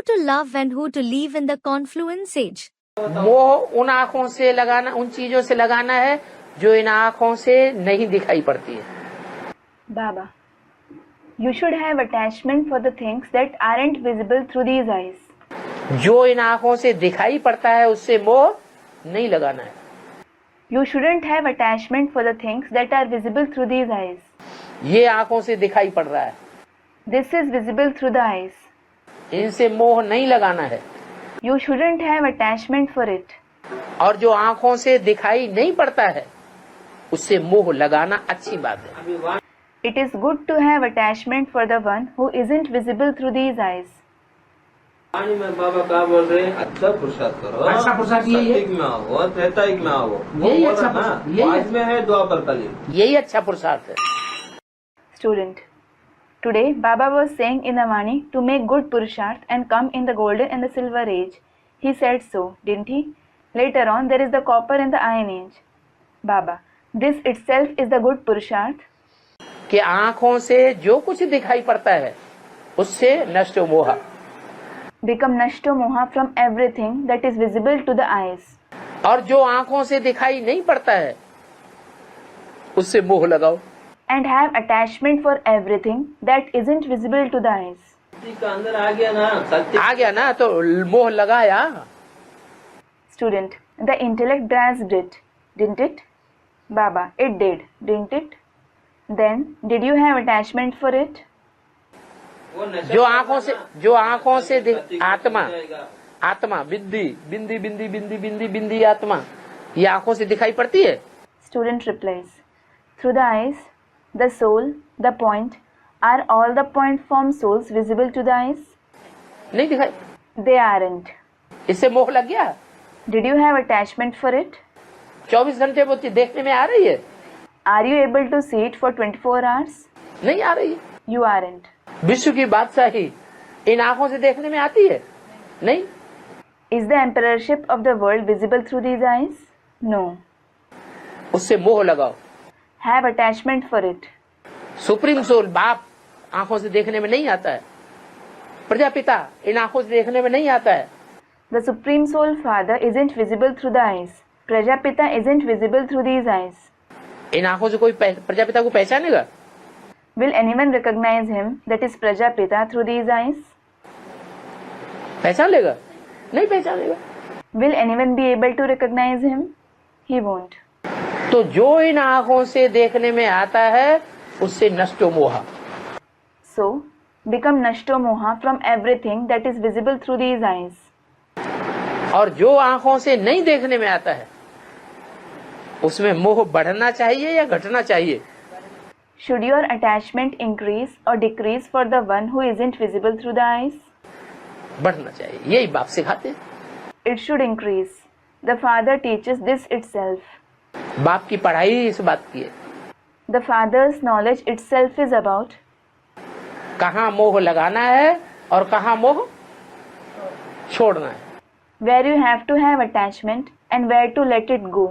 to love and who to leave in the confluence age? मोह उन आँखों से लगाना, उन चीजों से लगाना है जो इन आँखों से नहीं दिखाई पड़ती है। Baba, you should have attachment for the things that aren't visible through these eyes. जो इन आँखों से दिखाई पड़ता है उससे मोह नहीं लगाना है। You shouldn't have attachment for the things that are visible through these eyes. ये आँखों से दिखाई पड़ रहा है, This is visible through the eyes. इनसे मोह नहीं लगाना है। You shouldn't have attachment for it. और जो आँखों से दिखाई नहीं पड़ता है उससे मोह लगाना अच्छी बात है। It is good to have attachment for the one who isn't visible through these eyes. पानी में बाबा क्या बोल रहे हैं? अच्छा पुरुषार्थ करो, अच्छा पुरुषार्थ यही है। सत्युग में आओ, त्रेतायुग में आओ, यही वो अच्छा बोला ना, पुरुषार्थ, यही बाद में है द्वापर कलयुग। यही अच्छा पुरुषार्थ है। Student, today Baba was saying in the Vani to make good Purusharth and come in the golden and the silver age. He said so, didn't he? Later on there is the copper and the iron age. Baba, this itself is the good Purusharth. कि आँखों से जो कुछ दिखाई पड़ता है उससे नष्ट मोह, Become Nashto Moha from everything that is visible to the eyes. और जो आँखों से दिखाई नहीं पड़ता है उससे मोह लगाओ। And have attachment for everything that isn't visible to the eyes. सत्य का अंदर आ गया ना, सत्य आ गया ना तो मोह लगाया। Student, the intellect grasped it, didn't it? Baba, it did, didn't it? Then, did you have attachment for it? वो नशा जो आँखों से सत्य आत्मा जाएगा। आत्मा बिंदी बिंदी बिंदी बिंदी बिंदी बिंदी आत्मा ये आँखों से दिखाई पड़ती है। Student replies, through the eyes, the soul, the point, are all the point form souls visible to the eyes? नहीं दिखाई, They aren't. इससे मोह लग गया। Did you have attachment for it? 24 घंटे वो देखने में आ रही है, Are you able to see it for 24 hours? नहीं आ रही। You aren't. विश्व की बादशाही इन आँखों से देखने में आती है, नहीं। Is the emperorship of the world visible through these eyes? No. उससे मोह लगाओ। Have attachment for it. Supreme soul बाप आँखों से देखने में नहीं आता है, प्रजापिता इन आँखों से देखने में नहीं आता है। The Supreme Soul Father isn't visible through the eyes. Prajapita isn't visible through these eyes. इन आँखों से कोई प्रजापिता को पहचानेगा? Will anyone recognize him, that is Prajapita, through these eyes? पहचान लेगा? नहीं पहचानेगा। Will anyone be able to recognize him? He won't. तो जो इन आँखों से देखने में आता है उससे नष्टो मोह, So, become Nashto Moha from everything that is visible through these eyes. और जो आँखों से नहीं देखने में आता है उसमें मोह बढ़ना चाहिए या घटना चाहिए? Should your attachment increase or decrease for the one who isn't visible through the eyes? बढ़ना चाहिए, यही बाप सिखाते हैं। It should increase. The Father teaches this itself. बाप की पढ़ाई इस बात की है। The Father's knowledge itself is about कहाँ मोह लगाना है और कहाँ मोह छोड़ना है। where you have to have attachment and where to let it go.